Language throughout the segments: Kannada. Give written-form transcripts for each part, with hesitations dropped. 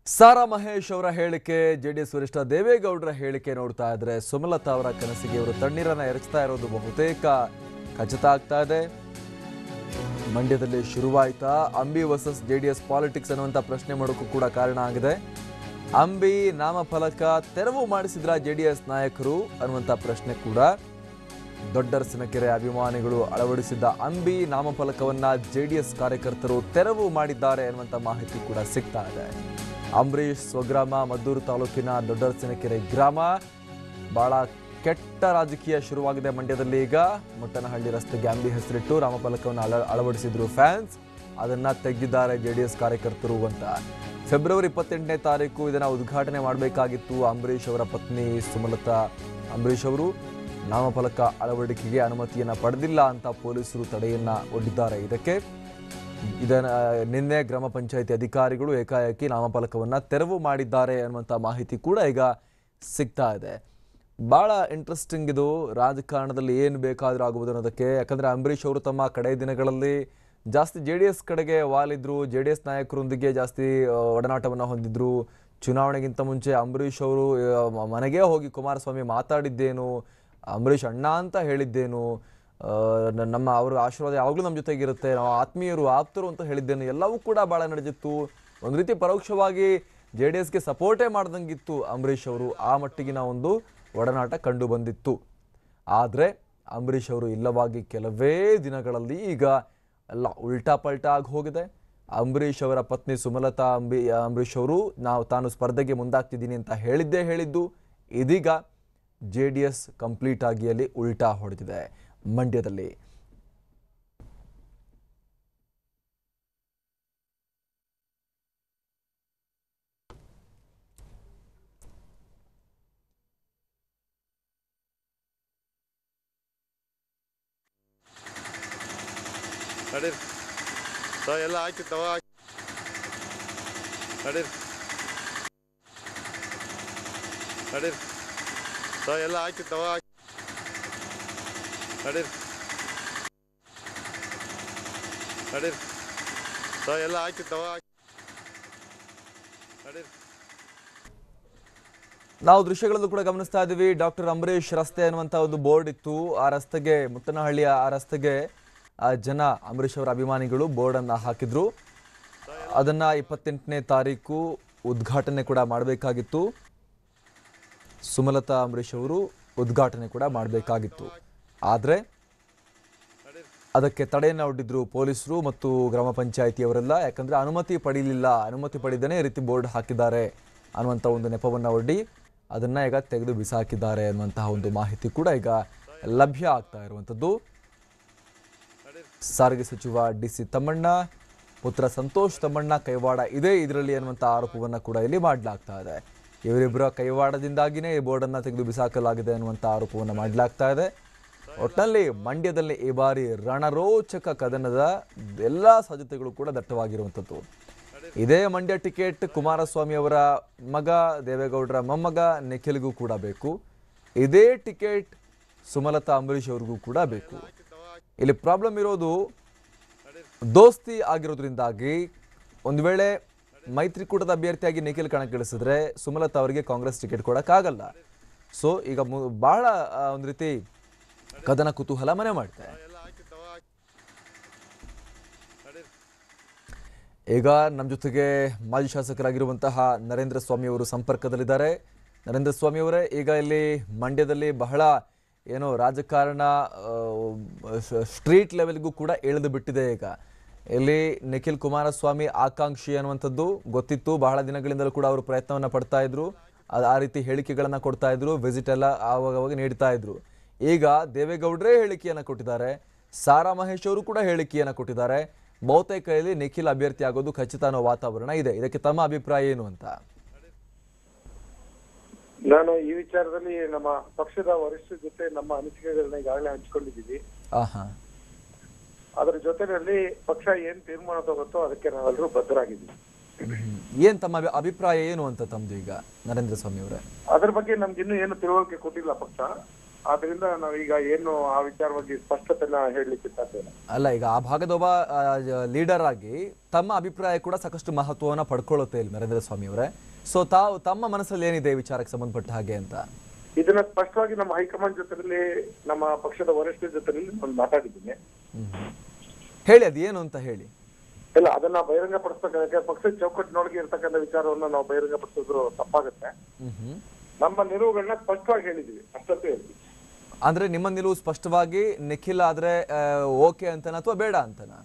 ಸಾರಾ ಮಹೇಶ್ ಅವರ ಹೇಳಿಕೆ, ಜೆಡಿಎಸ್ ವರಿಷ್ಠ ದೇವೇಗೌಡರ ಹೇಳಿಕೆ ನೋಡ್ತಾ ಇದ್ರೆ ಸುಮಲತಾ ಅವರ ಕನಸಿಗೆ ಇವರು ತಣ್ಣೀರನ್ನ ಎರಚ್ತಾ ಇರೋದು ಬಹುತೇಕ ಖಚಿತ ಆಗ್ತಾ ಇದೆ. ಮಂಡ್ಯದಲ್ಲಿ ಶುರುವಾಯ್ತಾ ಅಂಬಿ ವರ್ಸಸ್ ಜೆಡಿಎಸ್ ಪಾಲಿಟಿಕ್ಸ್ ಅನ್ನುವಂಥ ಪ್ರಶ್ನೆ ಮಾಡೋಕ್ಕೂ ಕೂಡ ಕಾರಣ ಆಗಿದೆ. ಅಂಬಿ ನಾಮಫಲಕ ತೆರವು ಮಾಡಿಸಿದ್ರ ಜೆಡಿಎಸ್ ನಾಯಕರು ಅನ್ನುವಂಥ ಪ್ರಶ್ನೆ ಕೂಡ. ದೊಡ್ಡರಸಿನಕೆರೆ ಅಭಿಮಾನಿಗಳು ಅಳವಡಿಸಿದ್ದ ಅಂಬಿ ನಾಮಫಲಕವನ್ನ ಜೆಡಿಎಸ್ ಕಾರ್ಯಕರ್ತರು ತೆರವು ಮಾಡಿದ್ದಾರೆ ಅನ್ನುವಂಥ ಮಾಹಿತಿ ಕೂಡ ಸಿಗ್ತಾ ಇದೆ. ಅಂಬರೀಶ್ ಸ್ವಗ್ರಾಮ ಮದ್ದೂರು ತಾಲೂಕಿನ ದೊಡ್ಡರಸಿನಕೆರೆ ಗ್ರಾಮ. ಬಹಳ ಕೆಟ್ಟ ರಾಜಕೀಯ ಶುರುವಾಗಿದೆ ಮಂಡ್ಯದಲ್ಲಿ. ಈಗ ಮುಟ್ಟನಹಳ್ಳಿ ರಸ್ತೆಗೆ ಅಂಬಿ ಹೆಸರಿಟ್ಟು ನಾಮಫಲಕವನ್ನು ಅಳವಡಿಸಿದ್ರು ಫ್ಯಾನ್ಸ್. ಅದನ್ನ ತೆಗೆದಿದ್ದಾರೆ ಜೆಡಿಎಸ್ ಕಾರ್ಯಕರ್ತರು ಅಂತ. ಫೆಬ್ರವರಿ 28ನೇ ತಾರೀಕು ಇದನ್ನ ಉದ್ಘಾಟನೆ ಮಾಡಬೇಕಾಗಿತ್ತು. ಅಂಬರೀಶ್ ಅವರ ಪತ್ನಿ ಸುಮಲತಾ ಅಂಬರೀಶ್ ಅವರು ನಾಮಫಲಕ ಅಳವಡಿಕೆಗೆ ಅನುಮತಿಯನ್ನ ಪಡೆದಿಲ್ಲ ಅಂತ ಪೊಲೀಸರು ತಡೆಯನ್ನ ಒಡ್ಡಿದ್ದಾರೆ. ನಿನ್ನೆ ಗ್ರಾಮ ಪಂಚಾಯಿತಿ ಅಧಿಕಾರಿಗಳು ಏಕಾಏಕಿ ನಾಮಫಲಕವನ್ನ ತೆರವು ಮಾಡಿದ್ದಾರೆ ಅನ್ನುವಂಥ ಮಾಹಿತಿ ಕೂಡ ಈಗ ಸಿಗ್ತಾ ಇದೆ. ಬಹಳ ಇಂಟ್ರೆಸ್ಟಿಂಗ್ ಇದು. ರಾಜಕಾರಣದಲ್ಲಿ ಏನು ಬೇಕಾದರೂ ಆಗುವುದು ಅನ್ನೋದಕ್ಕೆ. ಯಾಕಂದ್ರೆ ಅಂಬರೀಶ್ ಅವರು ತಮ್ಮ ಕಡೆ ದಿನಗಳಲ್ಲಿ ಜಾಸ್ತಿ ಜೆಡಿಎಸ್ ಕಡೆಗೆ ವಾಲಿದ್ರು, ಜೆಡಿಎಸ್ ನಾಯಕರೊಂದಿಗೆ ಜಾಸ್ತಿ ಒಡನಾಟವನ್ನು ಹೊಂದಿದ್ರು. ಚುನಾವಣೆಗಿಂತ ಮುಂಚೆ ಅಂಬರೀಶ್ ಅವರು ಮನೆಗೆ ಹೋಗಿ ಕುಮಾರಸ್ವಾಮಿ ಮಾತಾಡಿದ್ದೇನು, ಅಂಬರೀಶ್ ಅಣ್ಣ ಅಂತ ಹೇಳಿದ್ದೇನು, ನಮ್ಮ ಅವರ ಆಶೀರ್ವಾದ ಯಾವಾಗಲೂ ನಮ್ಮ ಜೊತೆಗಿರುತ್ತೆ, ನಾವು ಆತ್ಮೀಯರು ಆಪ್ತರು ಅಂತ ಹೇಳಿದ್ದೇನು, ಎಲ್ಲವೂ ಕೂಡ ಭಾಳ ನಡೆದಿತ್ತು. ಒಂದು ರೀತಿ ಪರೋಕ್ಷವಾಗಿ ಜೆಡಿಎಸ್ಗೆ ಸಪೋರ್ಟೇ ಮಾಡ್ದಂಗಿತ್ತು ಅಂಬರೀಶ್ ಅವರು. ಆ ಮಟ್ಟಿಗಿನ ಒಂದು ಒಡನಾಟ ಕಂಡು ಬಂದಿತ್ತು. ಆದರೆ ಅಂಬರೀಶ್ ಅವರು ಇಲ್ಲವಾಗಿ ಕೆಲವೇ ದಿನಗಳಲ್ಲಿ ಈಗ ಎಲ್ಲ ಉಲ್ಟಾ ಪಲ್ಟಾ ಆಗಿ ಹೋಗಿದೆ. ಅಂಬರೀಶ್ ಅವರ ಪತ್ನಿ ಸುಮಲತಾ ಅಂಬರೀಶ್ ಅವರು ತಾನು ಸ್ಪರ್ಧೆಗೆ ಮುಂದಾಗ್ತಿದ್ದೀನಿ ಅಂತ ಹೇಳಿದ್ದು ಇದೀಗ ಜೆಡಿಎಸ್ ಕಂಪ್ಲೀಟ್ ಆಗಿ ಅಲ್ಲಿ ಉಲ್ಟಾ ಹೊಡೆದಿದೆ ಮಂಡ್ಯದಲ್ಲಿ. ನಡೀರಿ ಎಲ್ಲ ಹಾಕಿತ್ತವ ನಡೀರಿ ಎಲ್ಲ ಹಾಕಿತ್ತವ ನಡೀರಿ ಎಲ್ಲ ಹಾಕಿತ್ತವ ನಡೀರಿ. ನಾವು ದೃಶ್ಯಗಳಲ್ಲೂ ಕೂಡ ಗಮನಿಸ್ತಾ ಇದ್ದೀವಿ. ಡಾಕ್ಟರ್ ಅಂಬರೀಶ್ ರಸ್ತೆ ಅನ್ನುವಂಥ ಒಂದು ಬೋರ್ಡ್ ಇತ್ತು. ಆ ರಸ್ತೆಗೆ, ಮುಟ್ಟನಹಳ್ಳಿಯ ಆ ರಸ್ತೆಗೆ ಜನ ಅಂಬರೀಶ್ ಅವರ ಅಭಿಮಾನಿಗಳು ಬೋರ್ಡನ್ನು ಹಾಕಿದ್ರು. ಅದನ್ನು 28ನೇ ತಾರೀಕು ಉದ್ಘಾಟನೆ ಕೂಡ ಮಾಡಬೇಕಾಗಿತ್ತು. ಸುಮಲತಾ ಅಂಬರೀಶ್ ಅವರು ಉದ್ಘಾಟನೆ ಕೂಡ ಮಾಡಬೇಕಾಗಿತ್ತು. ಆದರೆ ಅದಕ್ಕೆ ತಡೆಯನ್ನು ಒಡ್ಡಿದ್ರು ಪೊಲೀಸರು ಮತ್ತು ಗ್ರಾಮ ಪಂಚಾಯಿತಿಯವರೆಲ್ಲ. ಯಾಕಂದರೆ ಅನುಮತಿ ಪಡೆದೇ ಈ ರೀತಿ ಬೋರ್ಡ್ ಹಾಕಿದ್ದಾರೆ ಅನ್ನುವಂಥ ಒಂದು ನೆಪವನ್ನು ಒಡ್ಡಿ ಅದನ್ನು ಈಗ ತೆಗೆದು ಬಿಸಾಕಿದ್ದಾರೆ ಅನ್ನುವಂತಹ ಒಂದು ಮಾಹಿತಿ ಕೂಡ ಈಗ ಲಭ್ಯ ಆಗ್ತಾ ಇರುವಂಥದ್ದು. ಸಾರಿಗೆ ಸಚಿವ DC ತಮ್ಮಣ್ಣ, ಪುತ್ರ ಸಂತೋಷ್ ತಮ್ಮಣ್ಣ ಕೈವಾಡ ಇದೆ ಇದರಲ್ಲಿ ಅನ್ನುವಂಥ ಆರೋಪವನ್ನು ಕೂಡ ಇಲ್ಲಿ ಮಾಡಲಾಗ್ತಾ ಇದೆ. ಇವರಿಬ್ಬರ ಕೈವಾಡದಿಂದಾಗಿಯೇ ಈ ಬೋರ್ಡನ್ನು ತೆಗೆದು ಬಿಸಾಕಲಾಗಿದೆ ಅನ್ನುವಂಥ ಆರೋಪವನ್ನು ಮಾಡಲಾಗ್ತಾ ಇದೆ. ಒಟ್ಟಿನಲ್ಲಿ ಮಂಡ್ಯದಲ್ಲಿ ಈ ಬಾರಿ ರಣರೋಚಕ ಕದನದ ಎಲ್ಲ ಸಾಧ್ಯತೆಗಳು ಕೂಡ ದಟ್ಟವಾಗಿರುವಂಥದ್ದು. ಇದೇ ಮಂಡ್ಯ ಟಿಕೆಟ್ ಕುಮಾರಸ್ವಾಮಿ ಅವರ ಮಗ ದೇವೇಗೌಡರ ಮೊಮ್ಮಗ ನಿಖಿಲ್ಗೂ ಕೂಡ ಬೇಕು. ಇದೇ ಟಿಕೆಟ್ ಸುಮಲತಾ ಅಂಬರೀಶ್ ಅವ್ರಿಗೂ ಕೂಡ ಬೇಕು. ಇಲ್ಲಿ ಪ್ರಾಬ್ಲಮ್ ಇರೋದು ದೋಸ್ತಿ ಆಗಿರೋದ್ರಿಂದಾಗಿ ಒಂದು ವೇಳೆ ಮೈತ್ರಿಕೂಟದ ಅಭ್ಯರ್ಥಿಯಾಗಿ ನಿಖಿಲ್ ಕಣಕ್ಕಿಳಿಸಿದ್ರೆ ಸುಮಲತಾ ಅವರಿಗೆ ಕಾಂಗ್ರೆಸ್ ಟಿಕೆಟ್ ಕೊಡೋಕ್ಕಾಗಲ್ಲ. ಸೊ ಈಗ ಬಹಳ ಒಂದು ರೀತಿ ಕದನ ಕುತೂಹಲ ಮನೆ ಮಾಡುತ್ತೆ. ಈಗ ನಮ್ಮ ಜೊತೆಗೆ ಮಾಜಿ ಶಾಸಕರಾಗಿರುವಂತಹ ನರೇಂದ್ರ ಸ್ವಾಮಿ ಅವರು ಸಂಪರ್ಕದಲ್ಲಿದ್ದಾರೆ. ನರೇಂದ್ರ ಸ್ವಾಮಿ ಅವರೇ, ಈಗ ಇಲ್ಲಿ ಮಂಡ್ಯದಲ್ಲಿ ಬಹಳ ಏನೋ ರಾಜಕಾರಣ ಸ್ಟ್ರೀಟ್ ಲೆವೆಲ್ಗೂ ಕೂಡ ಇಳಿದು ಬಿಟ್ಟಿದೆ. ಈಗ ಇಲ್ಲಿ ನಿಖಿಲ್ ಕುಮಾರಸ್ವಾಮಿ ಆಕಾಂಕ್ಷಿ ಅನ್ನುವಂಥದ್ದು ಗೊತ್ತಿತ್ತು. ಬಹಳ ದಿನಗಳಿಂದಲೂ ಕೂಡ ಅವರು ಪ್ರಯತ್ನವನ್ನು ಪಡ್ತಾ ಇದ್ರು. ಆ ರೀತಿ ಹೇಳಿಕೆಗಳನ್ನು ಕೊಡ್ತಾ ಇದ್ರು, ವಿಸಿಟ್ ಎಲ್ಲ ಆವಾಗ ನೀಡ್ತಾ ಇದ್ರು. ಈಗ ದೇವೇಗೌಡರೇ ಹೇಳಿಕೆಯನ್ನು ಕೊಟ್ಟಿದ್ದಾರೆ, ಸಾರಾ ಮಹೇಶ್ ಅವರು ಕೂಡ ಹೇಳಿಕೆಯನ್ನು ಕೊಟ್ಟಿದ್ದಾರೆ. ಬಹುತೇಕ ಇಲ್ಲಿ ನಿಖಿಲ್ ಅಭ್ಯರ್ಥಿ ಆಗೋದು ಖಚಿತ ಅನ್ನೋ ವಾತಾವರಣ ಇದೆ. ಇದಕ್ಕೆ ತಮ್ಮ ಅಭಿಪ್ರಾಯ ಏನು ಅಂತ? ನಾನು ಈ ವಿಚಾರದಲ್ಲಿ ನಮ್ಮ ಪಕ್ಷದ ವರಿಷ್ಠರ ಜೊತೆ ನಮ್ಮ ಅನಿಸಿಕೆಗಳನ್ನ ಈಗಾಗಲೇ ಹಂಚಿಕೊಂಡಿದ್ದೀವಿ. ಅದರ ಜೊತೆಯಲ್ಲಿ ಪಕ್ಷ ಏನ್ ತೀರ್ಮಾನ ತಗೋತೋ ಅದಕ್ಕೆ ನಾವೆಲ್ಲರೂ ಬದ್ಧರಾಗಿದ್ದೀವಿ. ಏನ್ ತಮ್ಮ ಅಭಿಪ್ರಾಯ ಏನು ಅಂತ ತಮ್ದು ಈಗ ನರೇಂದ್ರ ಸ್ವಾಮಿ ಅವರೇ? ಅದ್ರ ಬಗ್ಗೆ ನಮ್ಗೆ ಇನ್ನೂ ಏನು ತಿಳುವಳಿಕೆ ಕೊಟ್ಟಿಲ್ಲ ಪಕ್ಷ. ಆದ್ರಿಂದ ನಾವೀಗ ಏನು ಆ ವಿಚಾರವಾಗಿ ಸ್ಪಷ್ಟತೆನ ಹೇಳಲಿಕ್ಕೆ ಸಾಧ್ಯ ಇಲ್ಲ. ಅಲ್ಲ, ಈಗ ಆ ಭಾಗದ ಒಬ್ಬ ಲೀಡರ್ ಆಗಿ ತಮ್ಮ ಅಭಿಪ್ರಾಯ ಕೂಡ ಸಾಕಷ್ಟು ಮಹತ್ವವನ್ನು ಪಡ್ಕೊಳ್ಳುತ್ತೆ ಇಲ್ಲಿ ನರೇಂದ್ರ ಸ್ವಾಮಿ ಅವರೇ. ಸೊ ತಾವು ತಮ್ಮ ಮನಸ್ಸಲ್ಲಿ ಏನಿದೆ ಈ ವಿಚಾರಕ್ಕೆ ಸಂಬಂಧಪಟ್ಟ ಹಾಗೆ ಅಂತ ಇದನ್ನ ಸ್ಪಷ್ಟವಾಗಿ ನಮ್ಮ ಹೈಕಮಾಂಡ್ ಜೊತೆಲಿ ನಮ್ಮ ಪಕ್ಷದ ವರಿಷ್ಠರ ಜೊತೆಲಿ ನಾನು ಮಾತಾಡಿದ್ದೀನಿ. ಹೇಳಿ, ಅದೇನು ಅಂತ ಹೇಳಿ. ಇಲ್ಲ, ಅದನ್ನ ಬಹಿರಂಗ ಪಡಿಸಬೇಕಾದ್ರೆ ಪಕ್ಷದ ಚೌಕಟ್ಟಿನೊಳಗೆ ಇರ್ತಕ್ಕಂಥ ವಿಚಾರವನ್ನ ನಾವು ಬಹಿರಂಗ ಪಡಿಸಿದ್ರು ತಪ್ಪಾಗುತ್ತೆ. ನಮ್ಮ ನಿಲುವುಗಳನ್ನ ಸ್ಪಷ್ಟವಾಗಿ ಹೇಳಿದೀವಿ, ಅಷ್ಟೇ ಹೇಳ್ತೀವಿ. ಅಂದ್ರೆ ನಿಮ್ಮ ನಿಲುವು ಸ್ಪಷ್ಟವಾಗಿ ನಿಖಿಲ್ ಆದ್ರೆ ಓಕೆ ಅಂತನಾ ಅಥವಾ ಬೇಡ ಅಂತನಾ?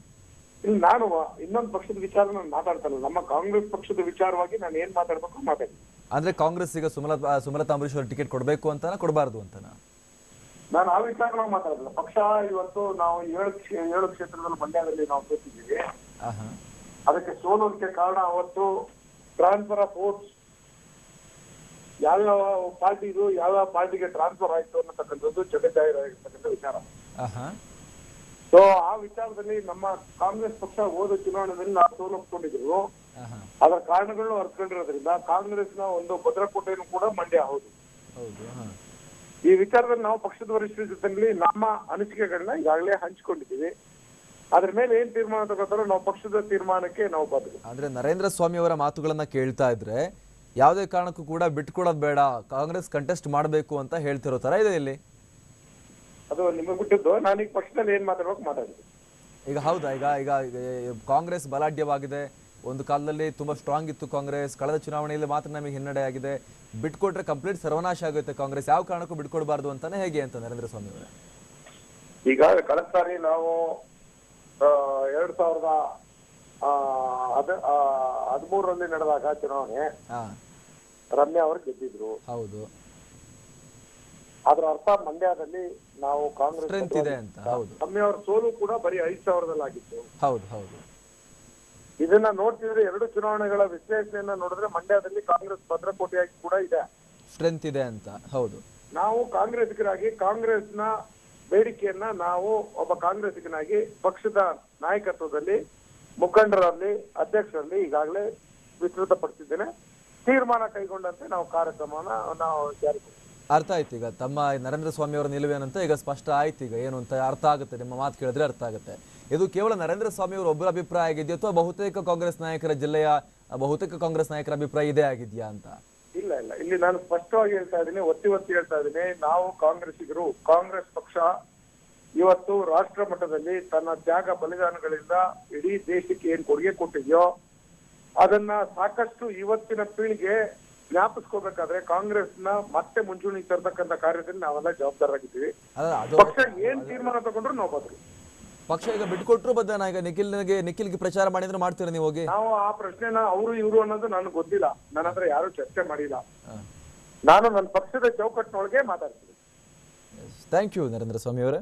ಇಲ್ಲಿ ನಾನು ಇನ್ನೊಂದು ಪಕ್ಷದ ವಿಚಾರ ನಾನು ಮಾತಾಡ್ತಲ್ಲ, ನಮ್ಮ ಕಾಂಗ್ರೆಸ್ ಪಕ್ಷದ ವಿಚಾರವಾಗಿ ನಾನು ಏನ್ ಮಾತಾಡ್ಬೇಕು ಮಾತಾಡ್ತೀನಿ. ಅಂದ್ರೆ ಕಾಂಗ್ರೆಸ್ ಈಗ ಸುಮಲತಾ ಅಂಬರೀಶ್ ಅವ್ರ ಟಿಕೆಟ್ ಕೊಡ್ಬೇಕು ಅಂತನಾ ಕೊಡಬಾರ್ದು ಅಂತನಾ? ನಾನು ಆ ವಿಚಾರವಾಗಿ ಮಾತಾಡಲ್ಲ. ಪಕ್ಷ ಇವತ್ತು ನಾವು 7 ಕ್ಷೇತ್ರದಲ್ಲಿ ಮಂಡ್ಯದಲ್ಲಿ ನಾವು ಸೋತಿದ್ದೀವಿ. ಅದಕ್ಕೆ ಸೋಲೋದಕ್ಕೆ ಕಾರಣ ಅವತ್ತು ಟ್ರಾನ್ಸ್ಫರ್ ಆಫ್ ವೋಟ್ಸ್ ಯಾವ್ಯಾವ ಪಾರ್ಟಿದು ಯಾವ್ಯಾವ ಪಾರ್ಟಿಗೆ ಟ್ರಾನ್ಸ್ಫರ್ ಆಯ್ತು ಅನ್ನತಕ್ಕಂಥದ್ದು ಜಗಜ್ಜಾಹಿರಾಗಿರ್ತಕ್ಕಂಥ ವಿಚಾರ. ಸೊ ಆ ವಿಚಾರದಲ್ಲಿ ನಮ್ಮ ಕಾಂಗ್ರೆಸ್ ಪಕ್ಷ ಹೋದ ಚುನಾವಣೆಯಲ್ಲಿ ನಾವು ಸೋಲೊಪ್ಕೊಂಡಿದ್ರು. ಅದರ ಕಾರಣಗಳನ್ನು ಅರ್ತ್ಕೊಂಡಿರೋದ್ರಿಂದ ಕಾಂಗ್ರೆಸ್ನ ಒಂದು ಭದ್ರಕೋಟೆಯನ್ನು ಕೂಡ ಮಂಡ್ಯ ಹೌದು. ಈ ವಿಚಾರದಲ್ಲಿ ನಾವು ಪಕ್ಷದ ವರಿಷ್ಠರ ಜೊತೆಲಿ ನಮ್ಮ ಅನಿಸಿಕೆಗಳನ್ನ ಈಗಾಗಲೇ ಹಂಚಿಕೊಂಡಿದ್ದೀವಿ. ಅದ್ರ ಮೇಲೆ ಏನ್ ತೀರ್ಮಾನ ತಗೋತಾರೋ ನಾವು ಪಕ್ಷದ ತೀರ್ಮಾನಕ್ಕೆ ನಾವು ಬದ್ಧ. ಆದ್ರೆ ನರೇಂದ್ರ ಸ್ವಾಮಿ ಅವರ ಮಾತುಗಳನ್ನ ಕೇಳ್ತಾ ಇದ್ರೆ ಯಾವುದೇ ಕಾರಣಕ್ಕೂ ಕೂಡ ಬಿಟ್ಕೊಡೋದು ಬೇಡ, ಕಾಂಗ್ರೆಸ್ ಕಂಟೆಸ್ಟ್ ಮಾಡಬೇಕು ಅಂತ ಹೇಳ್ತಿರೋ ತರ ಇದೆ ಇಲ್ಲಿ. ಅದು ನಿಮಗೆ ಬಿಟ್ಟಿದ್ದು. ನಾನೀಗ ಪಕ್ಷದಲ್ಲಿ ಏನ್ ಮಾತಾಡ್ಬೇಕು ಮಾತಾಡ್ತೀನಿ. ಈಗ ಹೌದಾ, ಈಗ ಕಾಂಗ್ರೆಸ್ ಬಲಾಢ್ಯವಾಗಿದೆ. ಒಂದು ಕಾಲದಲ್ಲಿ ತುಂಬಾ ಸ್ಟ್ರಾಂಗ್ ಇತ್ತು ಕಾಂಗ್ರೆಸ್. ಕಳೆದ ಚುನಾವಣೆಯಲ್ಲಿ ಮಾತ್ರ ನಮಗೆ ಹಿನ್ನಡೆ ಆಗಿದೆ. ಬಿಟ್ಕೊಟ್ರೆ ಕಂಪ್ಲೀಟ್ ಸರ್ವನಾಶ ಆಗುತ್ತೆ ಕಾಂಗ್ರೆಸ್. ಯಾವ ಕಾರಣಕ್ಕೂ ಬಿಟ್ಕೊಡ್ಬಾರ್ದು ಅಂತಾನೆ ಹೇಗೆ ಅಂತ ನರೇಂದ್ರ ಸ್ವಾಮಿ ಅವರೇ? ಈಗ ಕಳೆದ ಸಾರಿ ನಾವು 2013ರಲ್ಲಿ ನಡೆದಾಗ ಚುನಾವಣೆ ರಮ್ಯಾ ಅವರು ಗೆದ್ದಿದ್ರು. ಹೌದು, ಅದ್ರ ಅರ್ಥ ಮಂಡ್ಯದಲ್ಲಿ ನಾವು ಕಾಂಗ್ರೆಸ್ ಇದೆ ಅಂತ. ಹೌದು, ರಮ್ಯಾ ಅವರ ಸೋಲು ಕೂಡ ಬರೀ 5,000ದಲ್ಲಿ ಆಗಿತ್ತು. ಹೌದು ಹೌದು. ಇದನ್ನ ನೋಡ್ತಿದ್ರೆ 2 ಚುನಾವಣೆಗಳ ವಿಶ್ಲೇಷಣೆಯನ್ನ ನೋಡಿದ್ರೆ ಮಂಡ್ಯದಲ್ಲಿ ಕಾಂಗ್ರೆಸ್ ಭದ್ರಕೋಟೆಯಾಗಿ ಕೂಡ ಇದೆ, ಸ್ಟ್ರೆಂತ್ ಇದೆ ಅಂತ. ಹೌದು, ನಾವು ಕಾಂಗ್ರೆಸ್ಸಿಗರಾಗಿ ಕಾಂಗ್ರೆಸ್ನ ಬೇಡಿಕೆಯನ್ನ ನಾವು ಒಬ್ಬ ಕಾಂಗ್ರೆಸ್ಸಿಗನಾಗಿ ಪಕ್ಷದ ನಾಯಕತ್ವದಲ್ಲಿ ಮುಖಂಡರಲ್ಲಿ ಅಧ್ಯಕ್ಷರಲ್ಲಿ ಈಗಾಗಲೇ ವಿಸ್ತೃತಪಡಿಸಿದ್ದೇನೆ. ತೀರ್ಮಾನ ಕೈಗೊಂಡಂತೆ ನಾವು ಕಾರ್ಯಕ್ರಮನ ನಾವು ಜಾರಿಗೆ. ಅರ್ಥ ಆಯ್ತು. ಈಗ ತಮ್ಮ ನರೇಂದ್ರ ಸ್ವಾಮಿ ಅವರ ನಿಲುವೇನಂತ ಈಗ ಸ್ಪಷ್ಟ ಆಯ್ತು. ಈಗ ಏನು ಅಂತ ಅರ್ಥ ಆಗುತ್ತೆ, ನಿಮ್ಮ ಮಾತು ಕೇಳಿದ್ರೆ ಅರ್ಥ ಆಗುತ್ತೆ. ಇದು ಕೇವಲ ನರೇಂದ್ರ ಸ್ವಾಮಿ ಅವರು ಒಬ್ಬರ ಅಭಿಪ್ರಾಯ ಆಗಿದೆಯಾ ಅಥವಾ ಬಹುತೇಕ ಕಾಂಗ್ರೆಸ್ ನಾಯಕರ ಜಿಲ್ಲೆಯ ಬಹುತೇಕ ಕಾಂಗ್ರೆಸ್ ನಾಯಕರ ಅಭಿಪ್ರಾಯ ಇದೇ ಆಗಿದೆಯಾ ಅಂತ? ಇಲ್ಲ, ಇಲ್ಲಿ ನಾನು ಸ್ಪಷ್ಟವಾಗಿ ಹೇಳ್ತಾ ಇದ್ದೀನಿ, ಒತ್ತಿ ಹೇಳ್ತಾ ಇದ್ದೀನಿ. ನಾವು ಕಾಂಗ್ರೆಸ್ಸಿಗರು, ಕಾಂಗ್ರೆಸ್ ಪಕ್ಷ ಇವತ್ತು ರಾಷ್ಟ್ರ ಮಟ್ಟದಲ್ಲಿ ತನ್ನ ತ್ಯಾಗ ಬಲಿದಾನಗಳಿಂದ ಇಡೀ ದೇಶಕ್ಕೆ ಏನ್ ಕೊಡುಗೆ ಕೊಟ್ಟಿದೆಯೋ ಅದನ್ನ ಸಾಕಷ್ಟು ಇವತ್ತಿನ ಪೀಳಿಗೆ ಜ್ಞಾಪಿಸ್ಕೋಬೇಕಾದ್ರೆ ಕಾಂಗ್ರೆಸ್ನ ಮತ್ತೆ ಮುಂಚೂಣಿಗೆ ತರ್ತಕ್ಕಂಥ ಕಾರ್ಯದಲ್ಲಿ ನಾವೆಲ್ಲ ಜವಾಬ್ದಾರಾಗಿದ್ದೀವಿ. ಪಕ್ಷ ಏನ್ ತೀರ್ಮಾನ ತಗೊಂಡ್ರು ನಾವು ಬದ್ರಿ. ಪಕ್ಷ ಈಗ ಬಿಟ್ಕೊಟ್ರು ಬದ್ದಾನ. ಈಗ ನಿಖಿಲ್ಗೆ ಪ್ರಚಾರ ಮಾಡಿದ್ರೆ ಮಾಡ್ತೀರಾ ನೀವು ಹೋಗಿ? ನಾವು ಆ ಪ್ರಶ್ನೆನ ಅವರು ಇವರು ಅನ್ನೋದು ನನಗೆ ಗೊತ್ತಿಲ್ಲ. ನನ್ನ ಹತ್ರ ಯಾರು ಚರ್ಚೆ ಮಾಡಿಲ್ಲ. ನಾನು ನನ್ನ ಪಕ್ಷದ ಚೌಕಟ್ಟಿನೊಳಗೆ ಮಾತಾಡ್ತೀನಿ. ಥ್ಯಾಂಕ್ ಯು ನರೇಂದ್ರ ಸ್ವಾಮಿ ಅವರೇ.